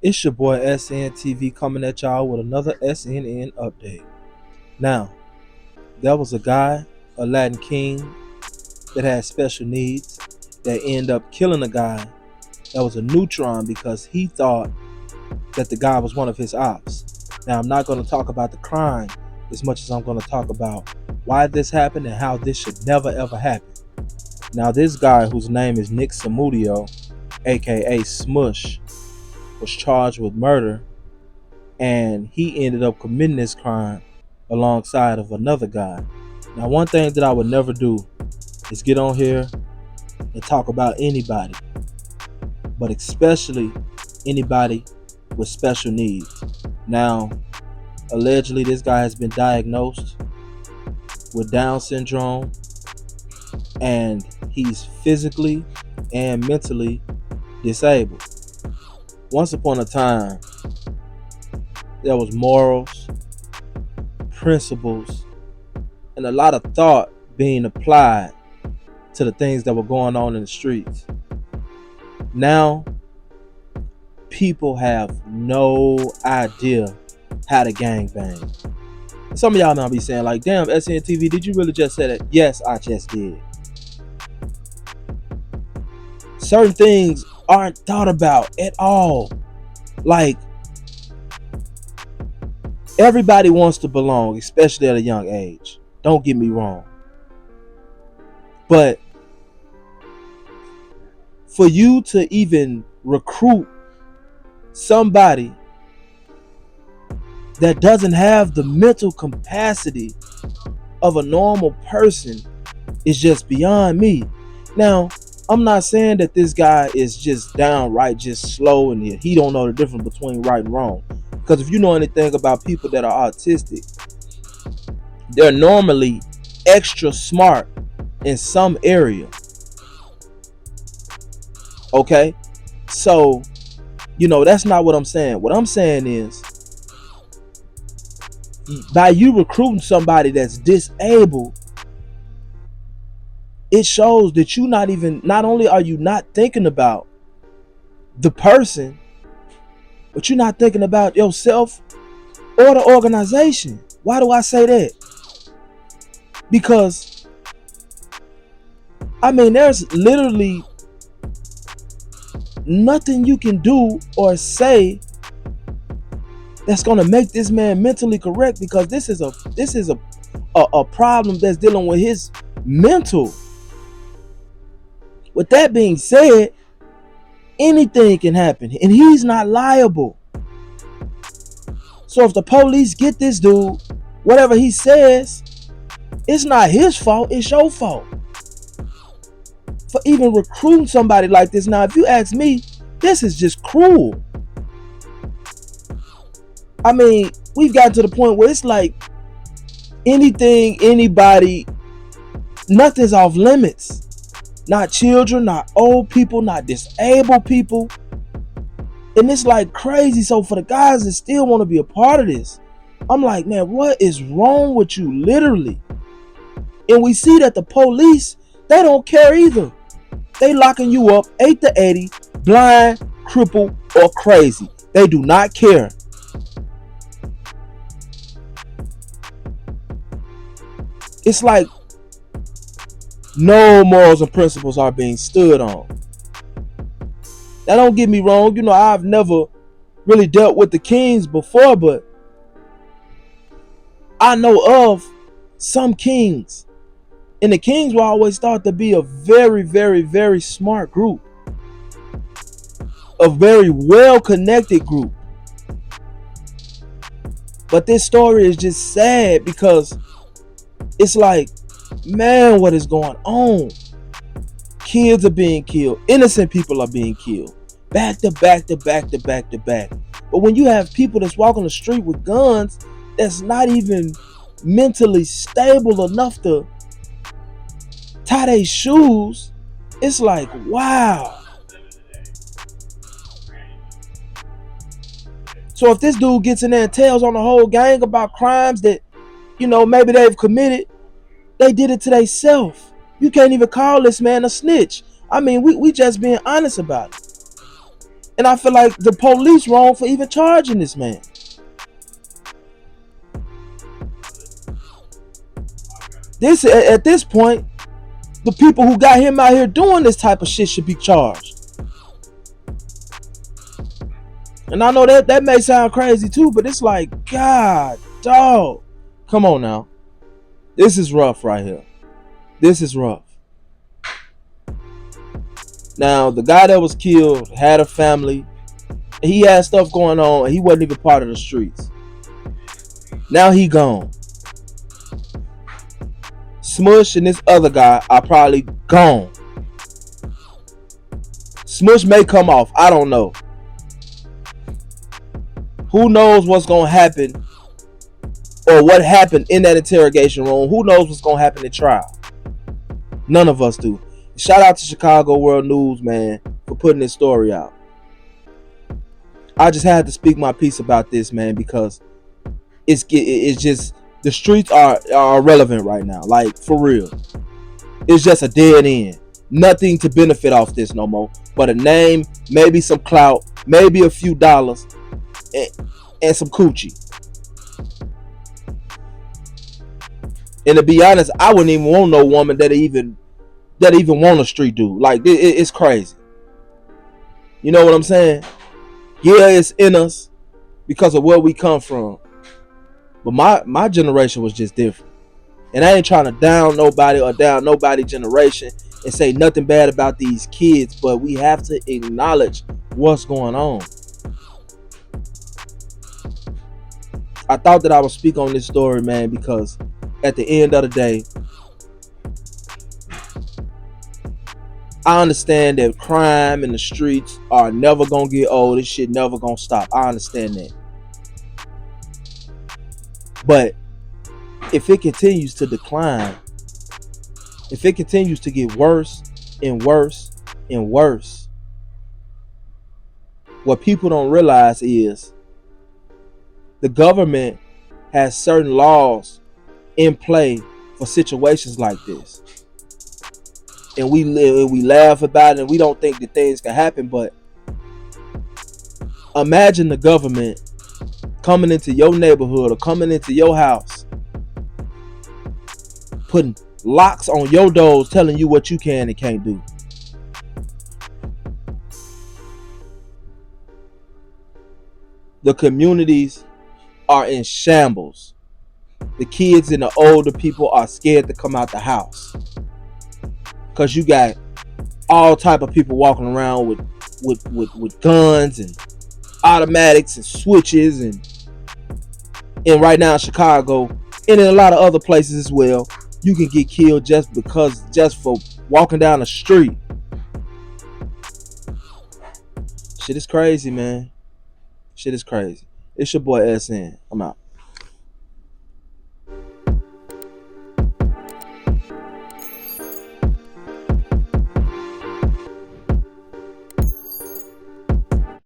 It's your boy SNTV coming at y'all with another SNN update. Now, there was a guy, a Latin king, that had special needs that ended up killing a guy that was a neutron because he thought that the guy was one of his ops. Now, I'm not going to talk about the crime as much as I'm going to talk about why this happened and how this should never ever happen. Now, this guy, whose name is Nick Samudio, aka Smush, was charged with murder, and he ended up committing this crime alongside of another guy. Now, one thing that I would never do is get on here and talk about anybody, but especially anybody with special needs. Now, allegedly, this guy has been diagnosed with Down syndrome, and he's physically and mentally disabled. Once upon a time, there was morals, principles, and a lot of thought being applied to the things that were going on in the streets. Now, people have no idea how to gangbang. Some of y'all might be saying like, damn, SNTV, did you really just say that? Yes, I just did. Certain things aren't thought about at all. Like, everybody wants to belong, especially at a young age. Don't get me wrong. But for you to even recruit somebody that doesn't have the mental capacity of a normal person is just beyond me. Now, I'm not saying that this guy is just downright just slow and he don't know the difference between right and wrong. Because if you know anything about people that are autistic, they're normally extra smart in some area. Okay? So, that's not what I'm saying. What I'm saying is, by you recruiting somebody that's disabled, it shows that not only are you not thinking about the person, but you're not thinking about yourself or the organization. Why do I say that? Because, there's literally nothing you can do or say that's going to make this man mentally correct, because this is a problem that's dealing with his mental. With that being said, anything can happen, and he's not liable. So if the police get this dude, whatever he says, it's not his fault, it's your fault for even recruiting somebody like this. Now, if you ask me, this is just cruel. We've gotten to the point where it's like anything, anybody, nothing's off limits. Not children, not old people, not disabled people. And it's like crazy. So for the guys that still want to be a part of this, I'm like, man, what is wrong with you, literally? And we see that the police, they don't care either. They locking you up 8 to 80, blind, crippled, or crazy. They do not care. It's like no morals and principles are being stood on. Now, don't get me wrong, I've never really dealt with the kings before, but I know of some kings. And the kings were always thought to be a very, very, very smart group. A very well-connected group. But this story is just sad because it's like, man, what is going on? Kids are being killed. Innocent people are being killed. Back to back to back to back to back. But when you have people that's walking the street with guns that's not even mentally stable enough to tie their shoes, it's like, wow. So if this dude gets in there and tells on the whole gang about crimes that, maybe they've committed, they did it to themselves. You can't even call this man a snitch. We just being honest about it. And I feel like the police wrong for even charging this man. At this point, the people who got him out here doing this type of shit should be charged. And I know that may sound crazy too, but it's like, God, dog. Come on now. This is rough right here. This is rough. Now, the guy that was killed had a family. He had stuff going on, and he wasn't even part of the streets. Now he gone. Smush and this other guy are probably gone. Smush may come off. I don't know. Who knows what's going to happen or what happened in that interrogation room? Who knows what's going to happen in trial? None of us do. Shout out to Chicago World News, man, for putting this story out. I just had to speak my piece about this, man, because it's just, the streets are irrelevant right now. Like, for real. It's just a dead end. Nothing to benefit off this no more. But a name, maybe some clout, maybe a few dollars, and some coochie. And to be honest, I wouldn't even want no woman that even want a street dude. Like, it's crazy. You know what I'm saying? Yeah, it's in us because of where we come from. But my generation was just different. And I ain't trying to down nobody or down nobody's generation and say nothing bad about these kids, but we have to acknowledge what's going on. I thought that I would speak on this story, man, because at the end of the day, I understand that crime in the streets are never gonna get old. This shit never gonna stop. I understand that. But if it continues to decline, if it continues to get worse and worse and worse, what people don't realize is the government has certain laws in play for situations like this. And we laugh about it and we don't think that things can happen, but imagine the government coming into your neighborhood or coming into your house, putting locks on your doors, telling you what you can and can't do. The communities are in shambles. The kids and the older people are scared to come out the house because you got all type of people walking around with guns and automatics and switches, and right now in Chicago and in a lot of other places as well, you can get killed just for walking down the street. Shit is crazy, man. Shit is crazy. It's your boy SN. I'm out.